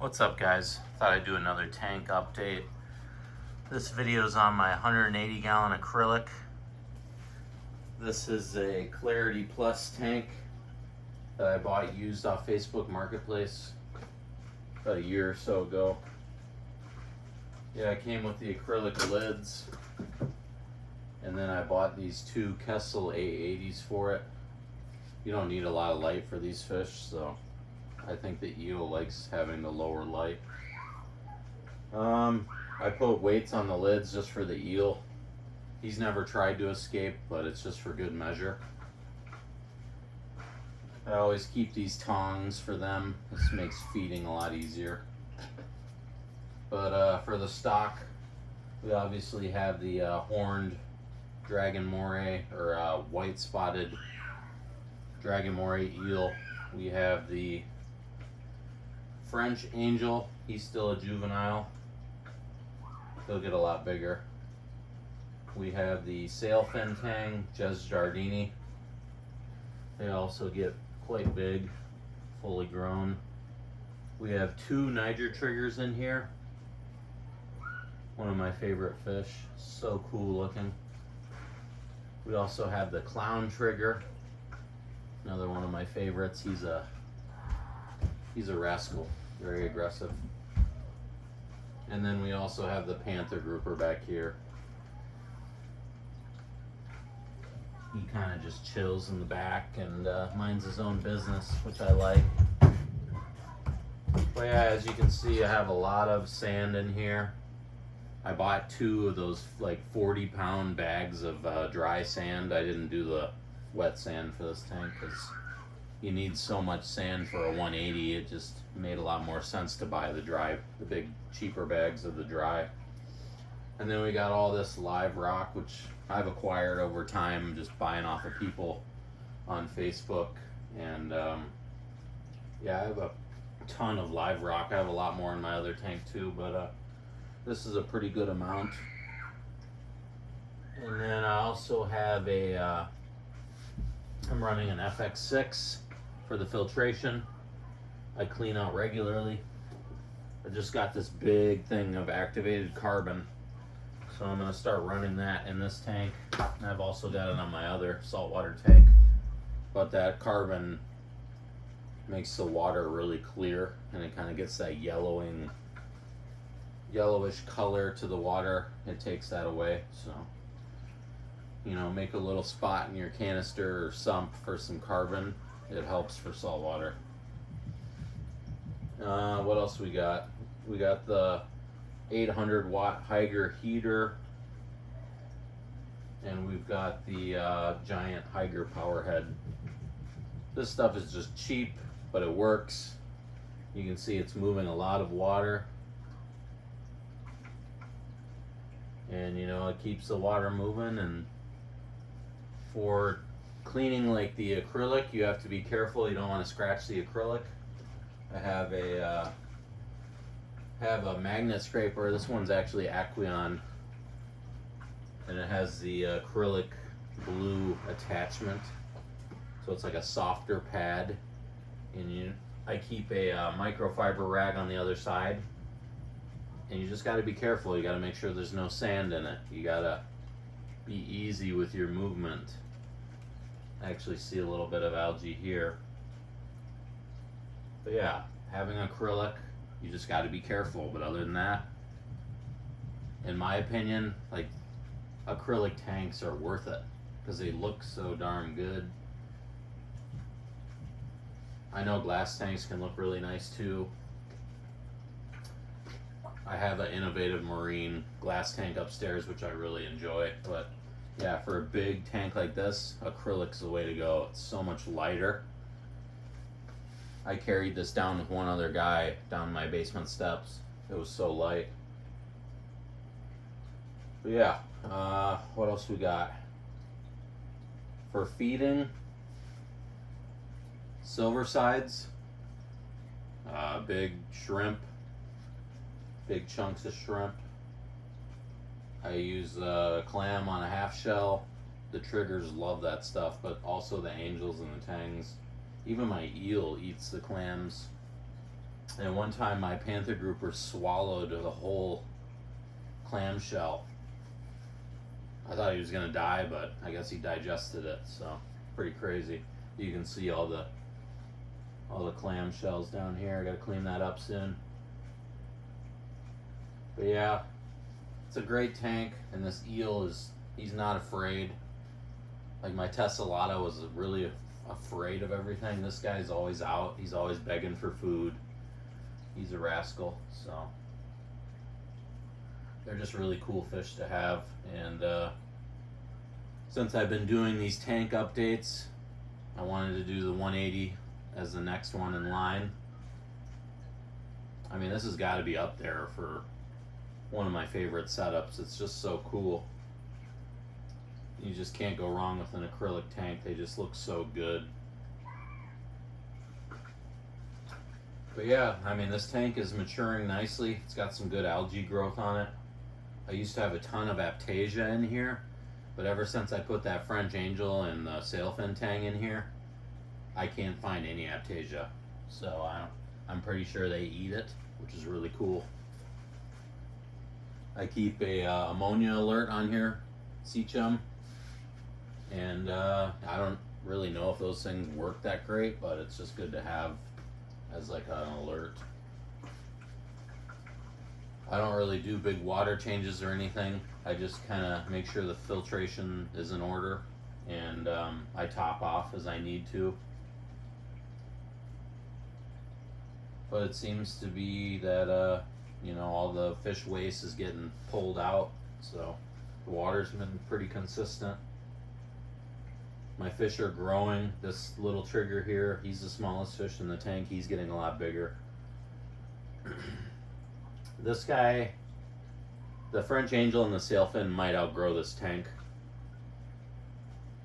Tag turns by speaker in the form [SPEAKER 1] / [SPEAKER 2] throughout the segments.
[SPEAKER 1] What's up, guys? Thought I'd do another tank update. This video is on my 180 gallon acrylic. This is a Clarity Plus tank that I bought used off Facebook Marketplace about a year or so ago. Yeah, it came with the acrylic lids, and then I bought these two Kessil A80s for it. You don't need a lot of light for these fish, so I think the eel likes having the lower light. I put weights on the lids just for the eel. He's never tried to escape, but it's just for good measure. I always keep these tongs for them. This makes feeding a lot easier. But for the stock, we obviously have the horned dragon moray, or white spotted dragon moray eel. We have the French angel. He's still a juvenile. He'll get a lot bigger. We have the sailfin tang, Jez Jardini. They also get quite big, fully grown. We have two Niger triggers in here. One of my favorite fish. So cool looking. We also have the clown trigger. Another one of my favorites. He's a rascal, very aggressive. And then we also have the panther grouper back here. He kind of just chills in the back and minds his own business, which I like. But yeah, as you can see, I have a lot of sand in here. I bought two of those like 40-pound bags of dry sand. I didn't do the wet sand for this tank because you need so much sand for a 180. It just made a lot more sense to buy the big cheaper bags of the dry. And then we got all this live rock, which I've acquired over time, just buying off of people on Facebook. And yeah, I have a ton of live rock. I have a lot more in my other tank too, but this is a pretty good amount. And then I also have I'm running an FX6 for the filtration. I clean out regularly. I just got this big thing of activated carbon, so I'm going to start running that in this tank. And I've also got it on my other saltwater tank. But that carbon makes the water really clear, and it kind of gets that yellowish color to the water. It takes that away, so you know, make a little spot in your canister or sump for some carbon. It helps for saltwater. What else we got? We got the 800 watt Hygger heater, and we've got the giant Hygger Powerhead. This stuff is just cheap, but it works. You can see it's moving a lot of water, and you know, it keeps the water moving. And for cleaning like the acrylic, you have to be careful. You don't want to scratch the acrylic. I have a magnet scraper. This one's actually Aqueon, and it has the acrylic blue attachment, so it's like a softer pad. And I keep a microfiber rag on the other side, and you just got to be careful. You got to make sure there's no sand in it. You got to be easy with your movement. I actually see a little bit of algae here. But yeah, having acrylic, you just got to be careful. But other than that, in my opinion, like, acrylic tanks are worth it because they look so darn good. I know glass tanks can look really nice too. I have an innovative marine glass tank upstairs, which I really enjoy. But yeah, for a big tank like this, acrylic's the way to go. It's so much lighter. I carried this down with one other guy down my basement steps. It was so light. But yeah, what else we got? For feeding, silver sides, big shrimp, big chunks of shrimp. I use clam on a half shell. The triggers love that stuff, but also the angels and the tangs. Even my eel eats the clams. And one time my panther grouper swallowed the whole clamshell. I thought he was gonna die, but I guess he digested it, so pretty crazy. You can see all the clamshells down here. I gotta clean that up soon. But yeah, it's a great tank, and this eel he's not afraid. Like my Tessellata was really afraid of everything. This guy's always out. He's always begging for food. He's a rascal, so they're just really cool fish to have. And since I've been doing these tank updates, I wanted to do the 180 as the next one in line. I mean, this has got to be up there for one of my favorite setups. It's just so cool. You just can't go wrong with an acrylic tank. They just look so good. But yeah, I mean, this tank is maturing nicely. It's got some good algae growth on it. I used to have a ton of Aptasia in here, but ever since I put that French Angel and the sailfin tang in here, I can't find any Aptasia. So I'm pretty sure they eat it, which is really cool. I keep a ammonia alert on here, Seachem, and I don't really know if those things work that great, but it's just good to have as like an alert. I don't really do big water changes or anything. I just kind of make sure the filtration is in order, and I top off as I need to. But it seems to be that you know, all the fish waste is getting pulled out, so the water's been pretty consistent. My fish are growing. This little trigger here, he's the smallest fish in the tank. He's getting a lot bigger. This guy, the French Angel and the sailfin might outgrow this tank.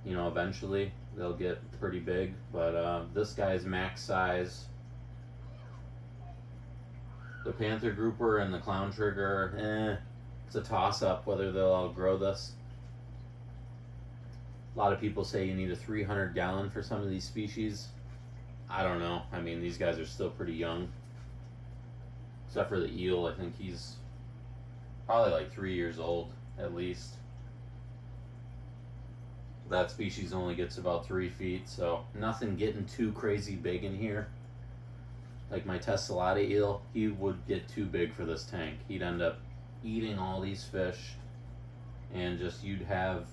[SPEAKER 1] You know, eventually they'll get pretty big, but this guy's max size. The panther grouper and the clown trigger, it's a toss-up whether they'll outgrow this. A lot of people say you need a 300 gallon for some of these species. I don't know. I mean, these guys are still pretty young. Except for the eel, I think he's probably like 3 years old at least. That species only gets about 3 feet, so nothing getting too crazy big in here. Like my Tessellata eel, he would get too big for this tank. He'd end up eating all these fish, and just you'd have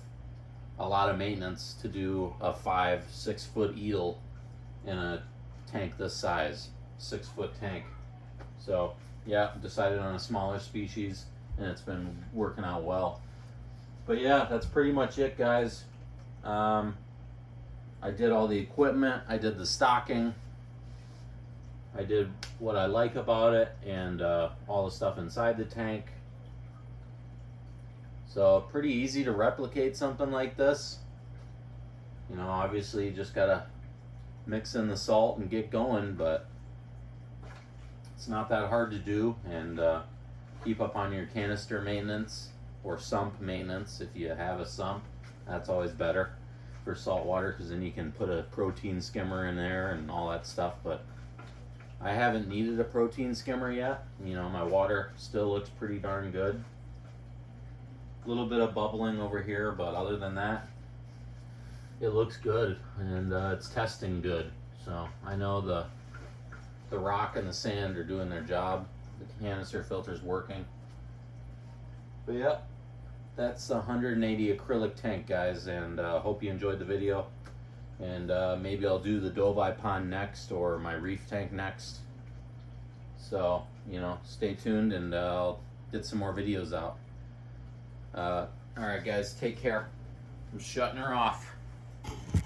[SPEAKER 1] a lot of maintenance to do a 5-6 foot eel in a tank this size, 6 foot tank. So yeah, decided on a smaller species, and it's been working out well. But yeah, that's pretty much it, guys. I did all the equipment, I did the stocking, I did what I like about it, and all the stuff inside the tank. So pretty easy to replicate something like this. You know, obviously you just gotta mix in the salt and get going, but it's not that hard to do. And keep up on your canister maintenance or sump maintenance. If you have a sump, that's always better for saltwater, because then you can put a protein skimmer in there and all that stuff. But I haven't needed a protein skimmer yet. You know, my water still looks pretty darn good. A little bit of bubbling over here, but other than that, it looks good, and it's testing good. So I know the rock and the sand are doing their job. The canister filter's working. But yeah, that's a 180 acrylic tank, guys, and hope you enjoyed the video. And maybe I'll do the Dovi pond next, or my reef tank next. So, you know, stay tuned, and I'll get some more videos out. Alright guys, take care. I'm shutting her off.